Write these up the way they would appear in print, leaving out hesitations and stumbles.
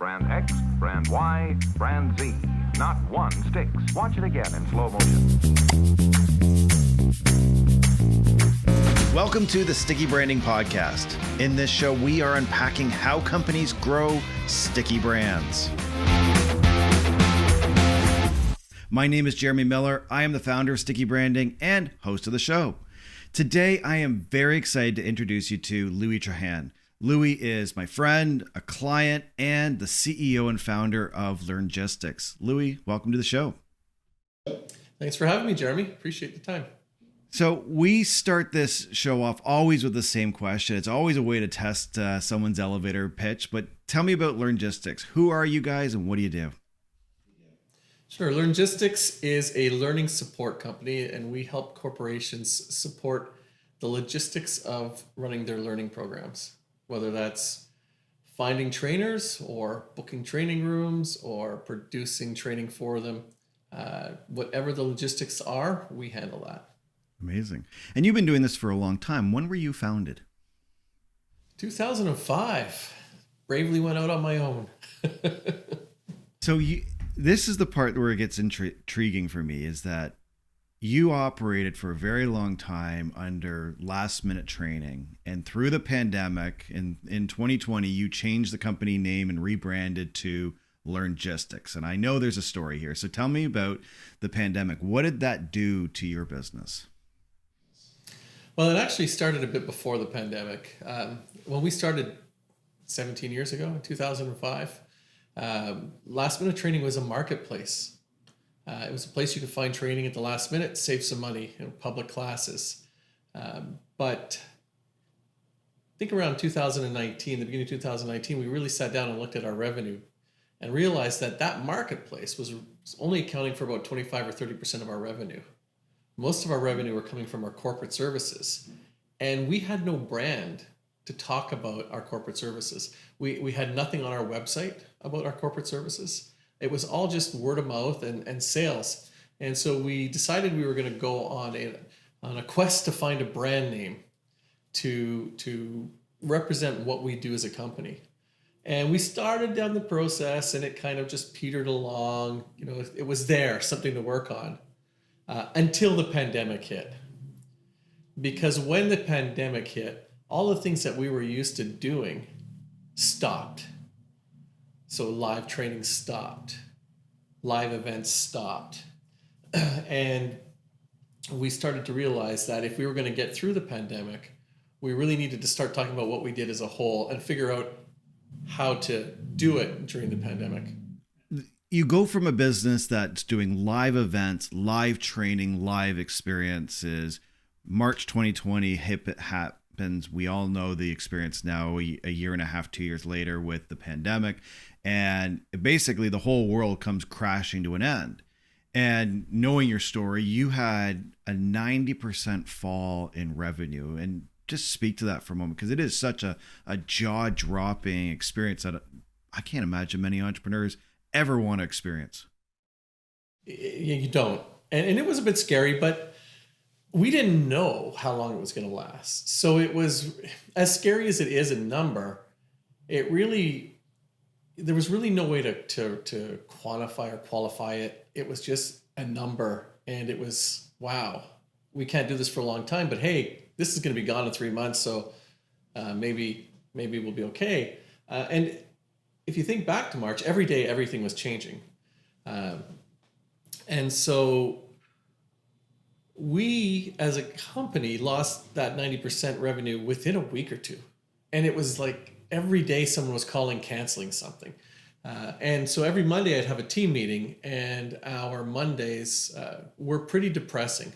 brand X, brand Y, brand Z. Not one sticks. Watch it again in slow motion. Welcome to the Sticky Branding Podcast. In this show, we are unpacking how companies grow sticky brands. My name is Jeremy Miller. I am the founder of Sticky Branding and host of the show. Today, I am very excited to introduce you to Louis Trahan. Louis is my friend, a client, and the CEO and founder of Learngistics. Louis, welcome to the show. Thanks for having me, Jeremy. Appreciate the time. So we start this show off always with the same question. It's always a way to test someone's elevator pitch, but tell me about Learngistics. Who are you guys and what do you do? Sure. Learngistics is a learning support company, and we help corporations support the logistics of running their learning programs, whether that's finding trainers or booking training rooms or producing training for them. Whatever the logistics are, we handle that. Amazing. And you've been doing this for a long time. When were you founded? 2005. Bravely went out on my own. So this is the part where it gets intriguing for me, is that you operated for a very long time under last minute training, and through the pandemic in 2020, you changed the company name and rebranded to Learngistics. And I know there's a story here. So tell me about the pandemic. What did that do to your business? Well, it actually started a bit before the pandemic. When we started 17 years ago, in 2005, last minute training was a marketplace. It was a place you could find training at the last minute, save some money, public classes. But I think around 2019, the beginning of 2019, we really sat down and looked at our revenue and realized that that marketplace was only accounting for about 25 or 30% of our revenue. Most of our revenue were coming from our corporate services. And we had no brand to talk about our corporate services. We had nothing on our website about our corporate services. It was all just word of mouth and sales. And so we decided we were going to go on a quest to find a brand name to represent what we do as a company. And we started down the process, and it kind of just petered along. It was there, something to work on, until the pandemic hit. Because when the pandemic hit, all the things that we were used to doing stopped. So live training stopped, live events stopped. And we started to realize that if we were going to get through the pandemic, we really needed to start talking about what we did as a whole and figure out how to do it during the pandemic. You go from a business that's doing live events, live training, live experiences. March 2020 happens. We all know the experience now, a year and a half, 2 years later with the pandemic. And basically the whole world comes crashing to an end. And knowing your story, you had a 90% fall in revenue. And just speak to that for a moment, because it is such a jaw-dropping experience that I can't imagine many entrepreneurs ever want to experience. You don't. And it was a bit scary, but we didn't know how long it was going to last. So it was, as scary as it is in number, there was really no way to quantify or qualify it. It was just a number, and it was, wow, we can't do this for a long time, but hey, this is going to be gone in 3 months, so maybe we'll be okay. And if you think back to March, every day everything was changing, and so we as a company lost that 90% revenue within a week or two, and it was like every day someone was calling, canceling something. And so every Monday I'd have a team meeting, and our Mondays were pretty depressing.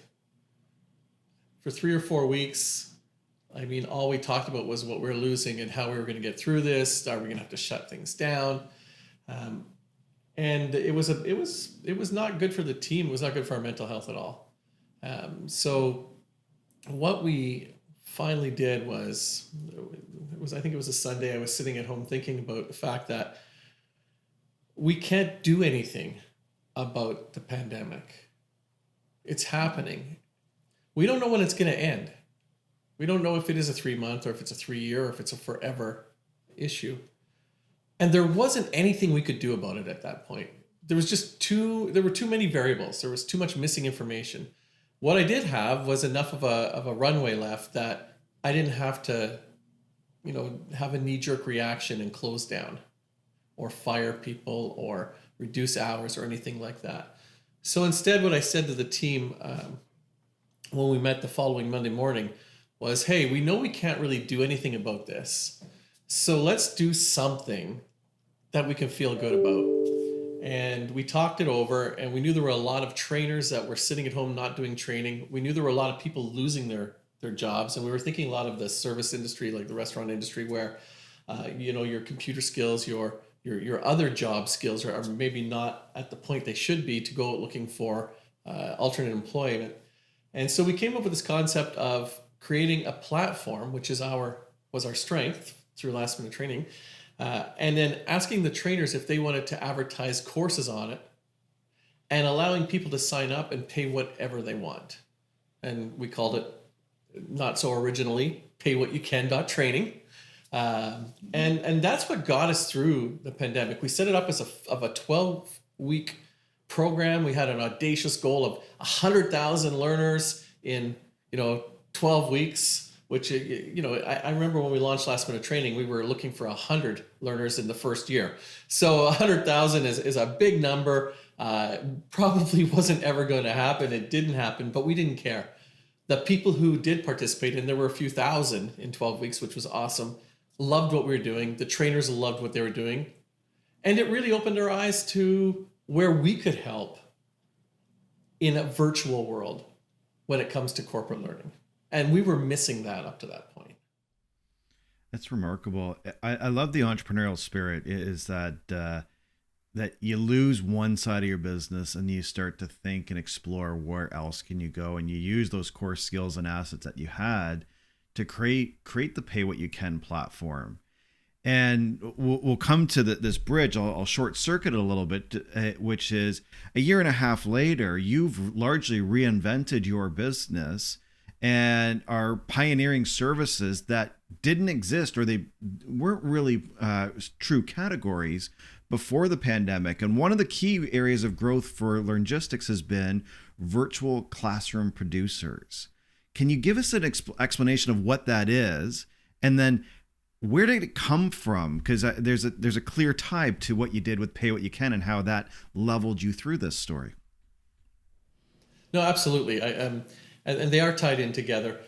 For 3 or 4 weeks, all we talked about was what we were losing and how we were going to get through this. Are we going to have to shut things down? And it was not good for the team. It was not good for our mental health at all. So what we finally did was I think it was a Sunday. I was sitting at home thinking about the fact that we can't do anything about the pandemic. It's happening. We don't know when it's going to end. We don't know if it is a 3 month or if it's a 3 year or if it's a forever issue. And there wasn't anything we could do about it at that point. There were too many variables. There was too much missing information. What I did have was enough of a runway left that I didn't have to, have a knee-jerk reaction and close down or fire people or reduce hours or anything like that. So instead, what I said to the team when we met the following Monday morning was, hey, we know we can't really do anything about this. So let's do something that we can feel good about. And we talked it over, and we knew there were a lot of trainers that were sitting at home not doing training. We knew there were a lot of people losing their jobs. And we were thinking a lot of the service industry, like the restaurant industry, where your computer skills, your other job skills are maybe not at the point they should be to go out looking for alternate employment. And so we came up with this concept of creating a platform, which was our strength through last minute training, and then asking the trainers if they wanted to advertise courses on it and allowing people to sign up and pay whatever they want. And we called it, not so originally, pay what you can.training. And that's what got us through the pandemic. We set it up as a 12-week program. We had an audacious goal of 100,000 learners in 12 weeks, which I remember when we launched Last Minute Training, we were looking for 100 learners in the first year. So 100,000 is a big number. Probably wasn't ever going to happen. It didn't happen, but we didn't care. The people who did participate, and there were a few thousand in 12 weeks, which was awesome, loved what we were doing. The trainers loved what they were doing. And it really opened our eyes to where we could help in a virtual world when it comes to corporate learning. And we were missing that up to that point. That's remarkable. I love the entrepreneurial spirit is that you lose one side of your business and you start to think and explore where else can you go, and you use those core skills and assets that you had to create the pay what you can platform. And we'll come to this bridge. I'll short circuit it a little bit, which is a year and a half later, you've largely reinvented your business and are pioneering services that didn't exist, or they weren't really true categories before the pandemic. And one of the key areas of growth for Learngistics has been virtual classroom producers. Can you give us an explanation of what that is? And then where did it come from? Because there's a clear tie to what you did with Pay What You Can and how that leveled you through this story. No, absolutely. And they are tied in together.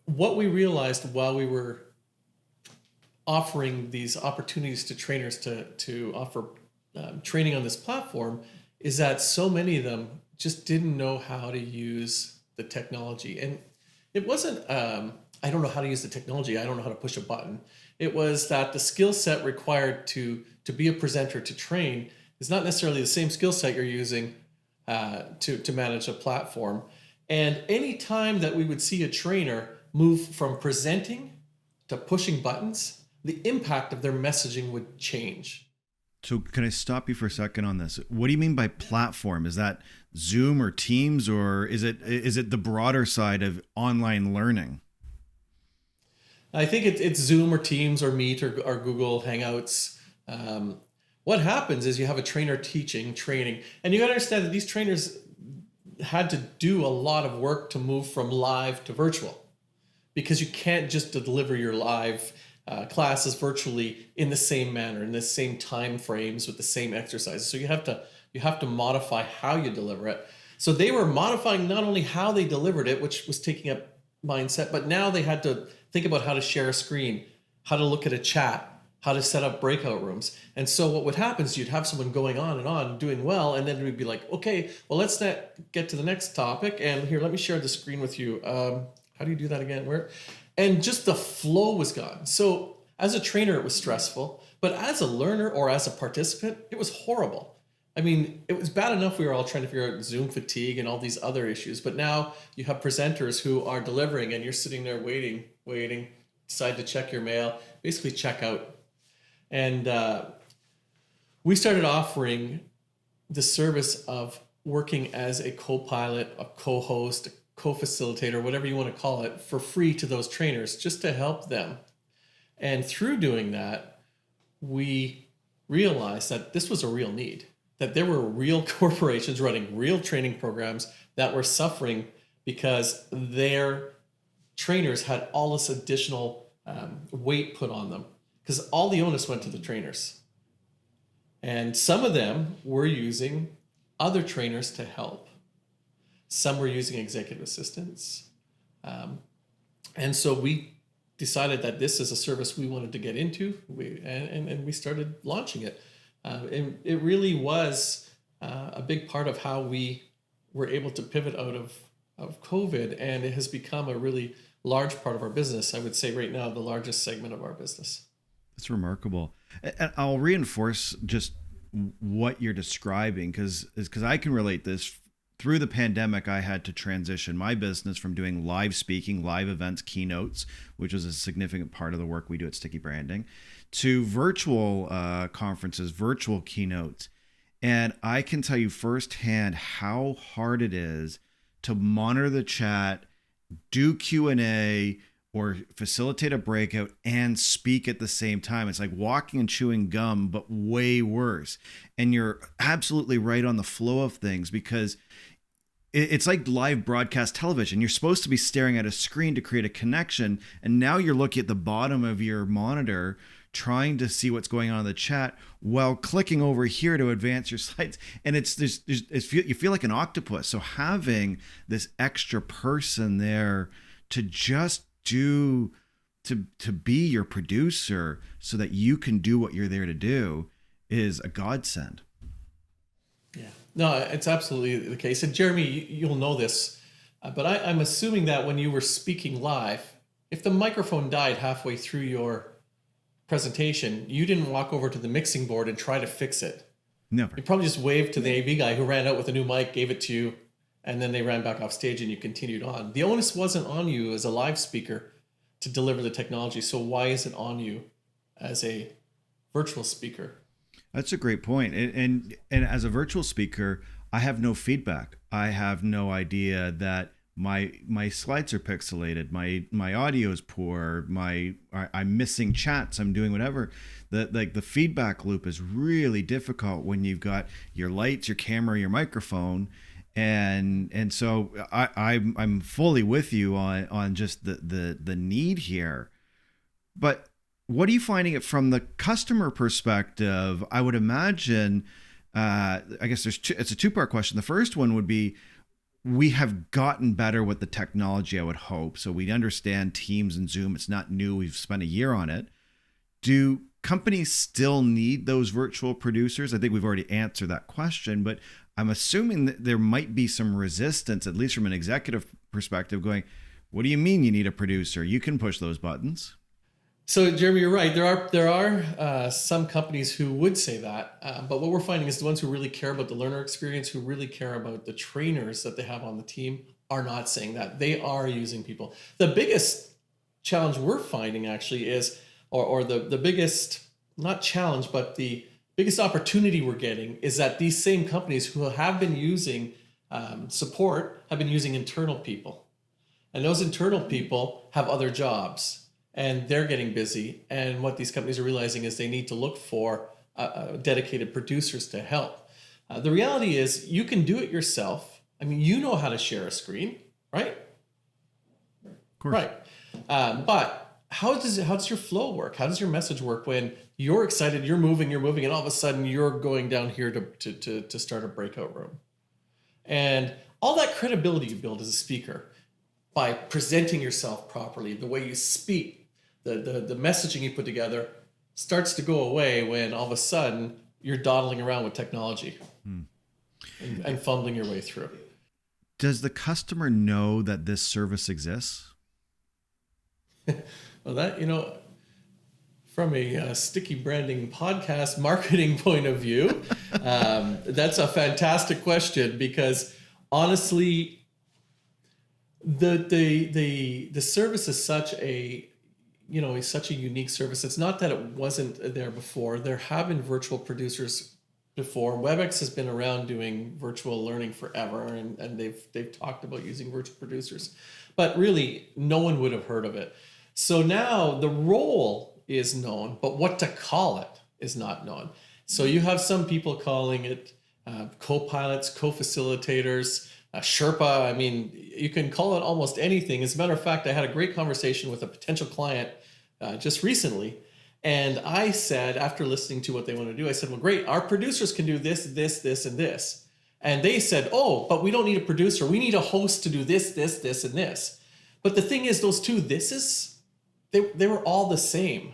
What we realized while we were offering these opportunities to trainers to offer training on this platform is that so many of them just didn't know how to use the technology. And it wasn't, I don't know how to use the technology, I don't know how to push a button. It was that the skill set required to be a presenter, to train, is not necessarily the same skill set you're using to manage a platform. And any time that we would see a trainer move from presenting to pushing buttons, the impact of their messaging would change. So can I stop you for a second on this? What do you mean by platform? Is that Zoom or Teams, or is it the broader side of online learning? I think it's Zoom or Teams or Meet or Google Hangouts. What happens is you have a trainer teaching, training, and you got to understand that these trainers had to do a lot of work to move from live to virtual, because you can't just deliver your live classes virtually in the same manner, in the same time frames, with the same exercises. So you have to modify how you deliver it. So they were modifying not only how they delivered it, which was taking up mindset, but now they had to think about how to share a screen, how to look at a chat, how to set up breakout rooms. And so what would happen is you'd have someone going on and on, doing well, and then we'd be like, okay, well, let's get to the next topic. And here, let me share the screen with you. How do you do that again? Where? And just the flow was gone. So as a trainer, it was stressful, but as a learner or as a participant, it was horrible. I mean, it was bad enough we were all trying to figure out Zoom fatigue and all these other issues, but now you have presenters who are delivering and you're sitting there waiting, decide to check your mail, basically check out. And we started offering the service of working as a co-pilot, a co-host, a co-facilitator, whatever you want to call it, for free to those trainers, just to help them. And through doing that, we realized that this was a real need, that there were real corporations running real training programs that were suffering because their trainers had all this additional weight put on them, because all the onus went to the trainers. And some of them were using other trainers to help. Some were using executive assistants. And so we decided that this is a service we wanted to get into, and we started launching it. And it really was a big part of how we were able to pivot out of COVID, and it has become a really large part of our business. I would say right now, the largest segment of our business. That's remarkable. And I'll reinforce just what you're describing, because I can relate this. Through the pandemic, I had to transition my business from doing live speaking, live events, keynotes, which is a significant part of the work we do at Sticky Branding, to virtual conferences, virtual keynotes. And I can tell you firsthand how hard it is to monitor the chat, do Q&A, or facilitate a breakout and speak at the same time. It's like walking and chewing gum, but way worse. And you're absolutely right on the flow of things, because it's like live broadcast television. You're supposed to be staring at a screen to create a connection, and now you're looking at the bottom of your monitor trying to see what's going on in the chat while clicking over here to advance your slides. And you feel like an octopus. So having this extra person there to just to be your producer so that you can do what you're there to do is a godsend. Yeah, no, it's absolutely the case. And Jeremy, you'll know this, but I'm assuming that when you were speaking live, if the microphone died halfway through your presentation, you didn't walk over to the mixing board and try to fix it. Never. You probably just waved to the AV guy who ran out with a new mic, gave it to you, and then they ran back off stage and you continued on. The onus wasn't on you as a live speaker to deliver the technology. So why is it on you as a virtual speaker? That's a great point. And as a virtual speaker, I have no feedback. I have no idea that my slides are pixelated, my audio is poor, I'm missing chats, I'm doing whatever. The feedback loop is really difficult when you've got your lights, your camera, your microphone. And so I'm fully with you on just the need here. But what are you finding it from the customer perspective? I would imagine, I guess it's a two-part question. The first one would be, we have gotten better with the technology, I would hope. So we understand Teams and Zoom. It's not new. We've spent a year on it. Do companies still need those virtual producers? I think we've already answered that question, but I'm assuming that there might be some resistance, at least from an executive perspective, going, what do you mean you need a producer? You can push those buttons. So, Jeremy, you're right. There are some companies who would say that, but what we're finding is the ones who really care about the learner experience, who really care about the trainers that they have on the team, are not saying that. They are using people. The biggest challenge we're finding actually is, or the biggest, not challenge, but the biggest opportunity we're getting is that these same companies who have been using support have been using internal people. And those internal people have other jobs, and they're getting busy. And what these companies are realizing is they need to look for dedicated producers to help. The reality is you can do it yourself. I mean, you know how to share a screen, right? Of course. Right. But how does your flow work? How does your message work when you're excited, you're moving, and all of a sudden you're going down here to start a breakout room? And all that credibility you build as a speaker by presenting yourself properly, the way you speak, the messaging you put together starts to go away when all of a sudden you're dawdling around with technology and fumbling your way through. Does the customer know that this service exists? Well, that, from a Sticky Branding podcast marketing point of view, that's a fantastic question, because honestly, the service is such a unique service. It's not that it wasn't there before. There have been virtual producers before. WebEx has been around doing virtual learning forever, and they've talked about using virtual producers, but really no one would have heard of it. So now the role is known, but what to call it is not known. So you have some people calling it co-pilots, co-facilitators, Sherpa. I mean, you can call it almost anything. As a matter of fact, I had a great conversation with a potential client just recently. And I said, after listening to what they want to do, I said, well, great, our producers can do this, this, this, and this. And they said, oh, but we don't need a producer. We need a host to do this, this, this, and this. But the thing is, those two thises, they were all the same.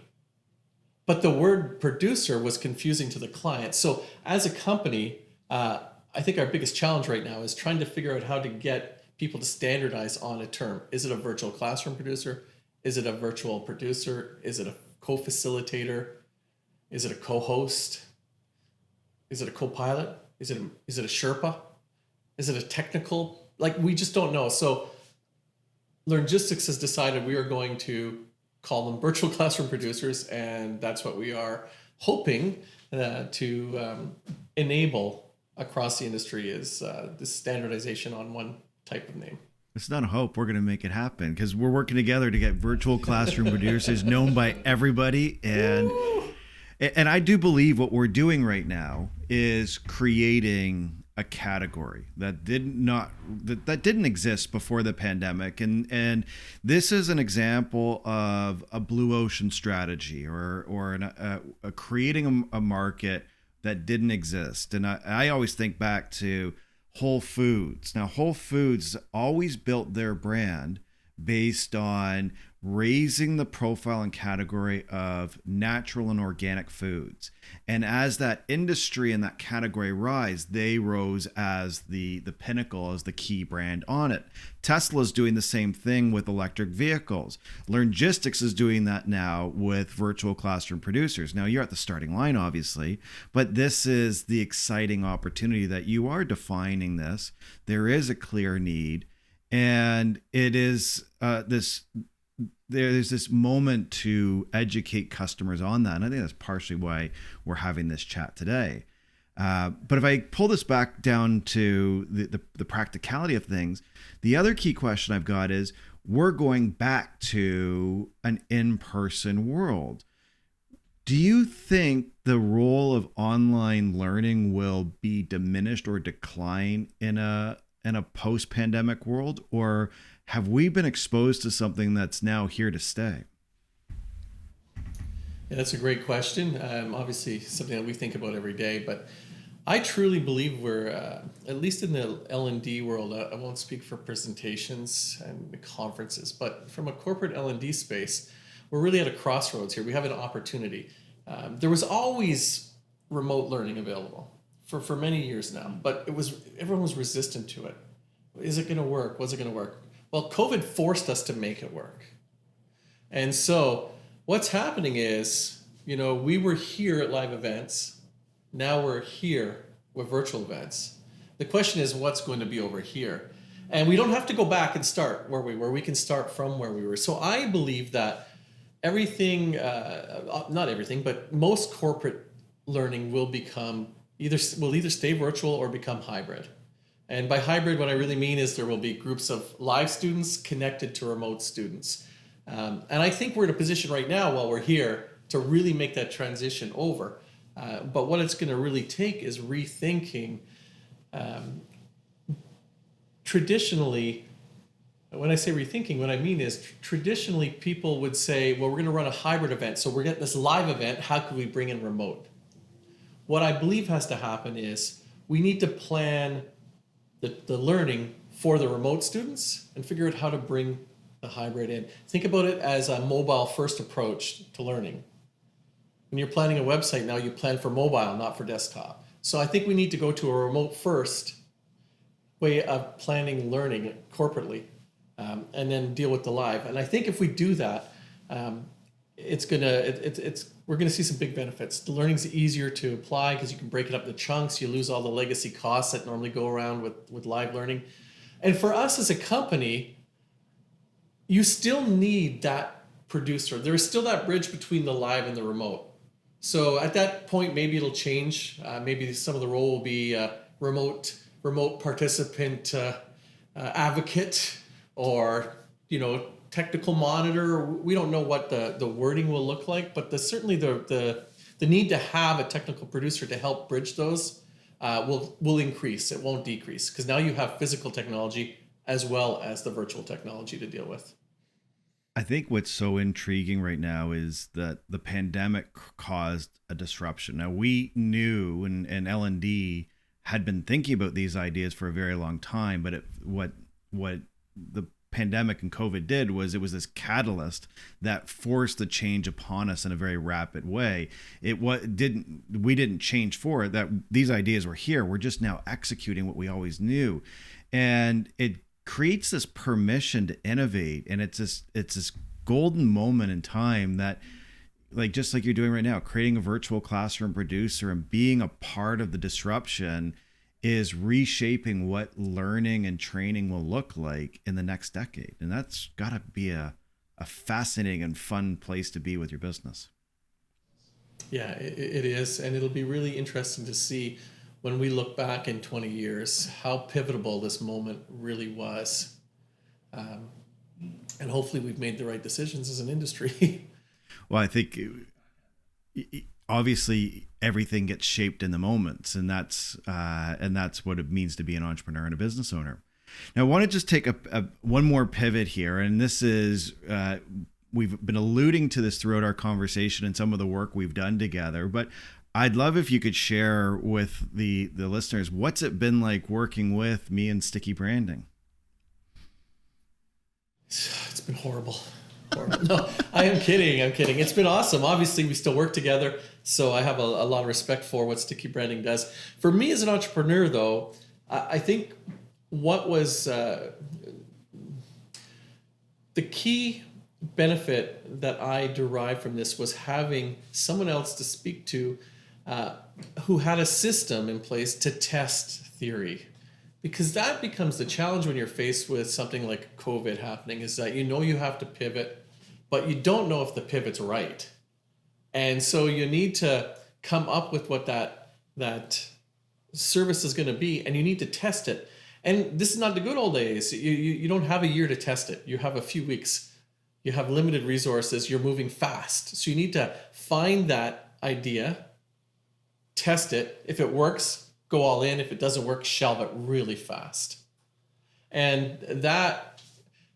But the word producer was confusing to the client. So as a company, I think our biggest challenge right now is trying to figure out how to get people to standardize on a term. Is it a virtual classroom producer? Is it a virtual producer? Is it a co-facilitator? Is it a co-host? Is it a co-pilot? Is it a Sherpa? Is it a technical? Like, we just don't know. So Learngistics has decided we are going to call them virtual classroom producers, and that's what we are hoping to enable across the industry is this standardization on one type of name. It's not a hope. We're going to make it happen because we're working together to get virtual classroom producers known by everybody. And I do believe what we're doing right now is creating a category that didn't exist before the pandemic, and this is an example of a blue ocean strategy or creating a market that didn't exist. And I always think back to Whole Foods. Now, Whole Foods always built their brand based on raising the profile and category of natural and organic foods. And as that industry and that category rise, they rose as the pinnacle, as the key brand on it. Tesla's doing the same thing with electric vehicles. Learngistics is doing that now with virtual classroom producers. Now, you're at the starting line, obviously, but this is the exciting opportunity that you are defining this. There is a clear need, and it is there's this moment to educate customers on that. And I think that's partially why we're having this chat today. But if I pull this back down to the practicality of things, the other key question I've got is, we're going back to an in-person world. Do you think the role of online learning will be diminished or decline in a post-pandemic world, or have we been exposed to something that's now here to stay? Yeah, that's a great question. Obviously, something that we think about every day. But I truly believe we're, at least in the L&D world, I won't speak for presentations and conferences, but from a corporate L&D space, we're really at a crossroads here. We have an opportunity. There was always remote learning available for many years now, but everyone was resistant to it. Is it going to work? Was it going to work? Well, COVID forced us to make it work. And so what's happening is, we were here at live events. Now we're here with virtual events. The question is, what's going to be over here? And we don't have to go back and start where we were. We can start from where we were. So I believe that everything, not everything, but most corporate learning will either stay virtual or become hybrid. And by hybrid, what I really mean is there will be groups of live students connected to remote students. And I think we're in a position right now while we're here to really make that transition over. But what it's going to really take is rethinking. Traditionally, when I say rethinking, what I mean is traditionally people would say, well, we're going to run a hybrid event. So we're getting this live event. How could we bring in remote? What I believe has to happen is we need to plan the learning for the remote students and figure out how to bring the hybrid in. Think about it as a mobile first approach to learning. When you're planning a website now, you plan for mobile, not for desktop. So I think we need to go to a remote first way of planning learning corporately, and then deal with the live. And I think if we do that, we're gonna see some big benefits. The learning's easier to apply because you can break it up into chunks. You lose all the legacy costs that normally go around with live learning. And for us as a company, you still need that producer. There's still that bridge between the live and the remote. So at that point, maybe it'll change. Maybe some of the role will be remote participant advocate, or technical monitor. We don't know what the wording will look like, but certainly the the need to have a technical producer to help bridge those will increase. It won't decrease, because now you have physical technology as well as the virtual technology to deal with. I think what's so intriguing right now is that the pandemic caused a disruption. Now, we knew, and L&D had been thinking about these ideas for a very long time, but what the pandemic and COVID did was it was this catalyst that forced the change upon us in a very rapid way. We didn't change for it. That these ideas were here. We're just now executing what we always knew, and it creates this permission to innovate. And it's this golden moment in time that, just like you're doing right now, creating a virtual classroom producer and being a part of the disruption is reshaping what learning and training will look like in the next decade. And that's got to be a fascinating and fun place to be with your business. Yeah, it is. And it'll be really interesting to see when we look back in 20 years, how pivotal this moment really was. And hopefully we've made the right decisions as an industry. Well, I think obviously everything gets shaped in the moments, and that's what it means to be an entrepreneur and a business owner. Now, I want to just take one more pivot here, and this is we've been alluding to this throughout our conversation and some of the work we've done together, but I'd love if you could share with the listeners, what's it been like working with me and Sticky Branding? It's been horrible. No, I am kidding. It's been awesome. Obviously, we still work together, so I have a lot of respect for what Sticky Branding does. For me as an entrepreneur, though, I think what was the key benefit that I derived from this was having someone else to speak to who had a system in place to test theory. Because that becomes the challenge when you're faced with something like COVID happening, is that you have to pivot, but you don't know if the pivot's right. And so you need to come up with what that service is going to be, and you need to test it. And this is not the good old days. You don't have a year to test it. You have a few weeks. You have limited resources. You're moving fast. So you need to find that idea, test it. If it works, go all in. If it doesn't work, shelve it really fast. And that,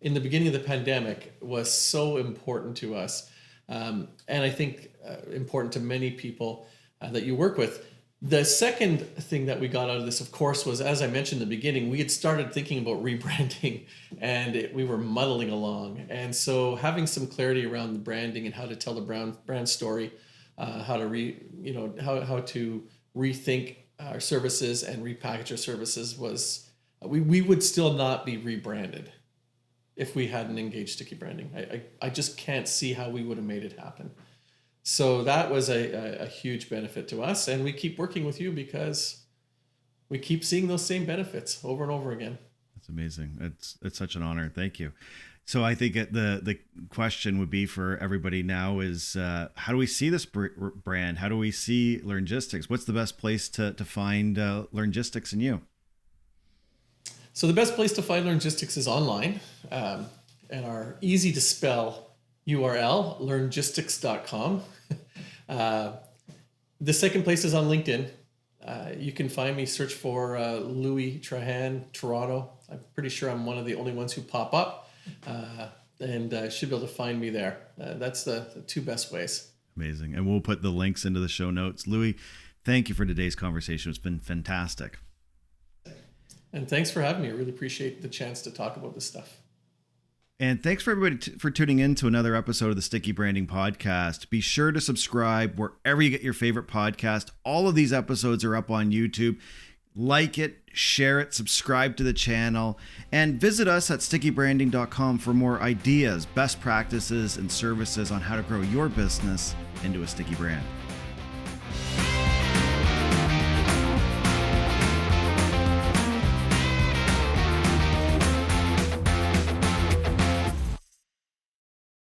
in the beginning of the pandemic, was so important to us. And I think important to many people that you work with. The second thing that we got out of this, of course, was, as I mentioned in the beginning, we had started thinking about rebranding, and we were muddling along. And so having some clarity around the branding and how to tell the brand story, how to rethink our services and repackage our services was, we would still not be rebranded if we hadn't engaged Sticky Branding. I just can't see how we would have made it happen. So that was a huge benefit to us, and we keep working with you because we keep seeing those same benefits over and over again. That's amazing. It's such an honor. Thank you. So I think the question would be for everybody now is, how do we see this brand? How do we see Learngistics? What's the best place to find Learngistics and you? So the best place to find Learngistics is online, and our easy to spell URL, learngistics.com. The second place is on LinkedIn. You can find me, search for Louis Trahan, Toronto. I'm pretty sure I'm one of the only ones who pop up. And should be able to find me there. That's the two best ways. Amazing. And we'll put the links into the show notes. Louis, thank you for today's conversation. It's been fantastic. And thanks for having me. I really appreciate the chance to talk about this stuff. And thanks for everybody for tuning in to another episode of the Sticky Branding Podcast. Be sure to subscribe wherever you get your favorite podcast. All of these episodes are up on YouTube. Like it, share it, subscribe to the channel, and visit us at stickybranding.com for more ideas, best practices, and services on how to grow your business into a sticky brand.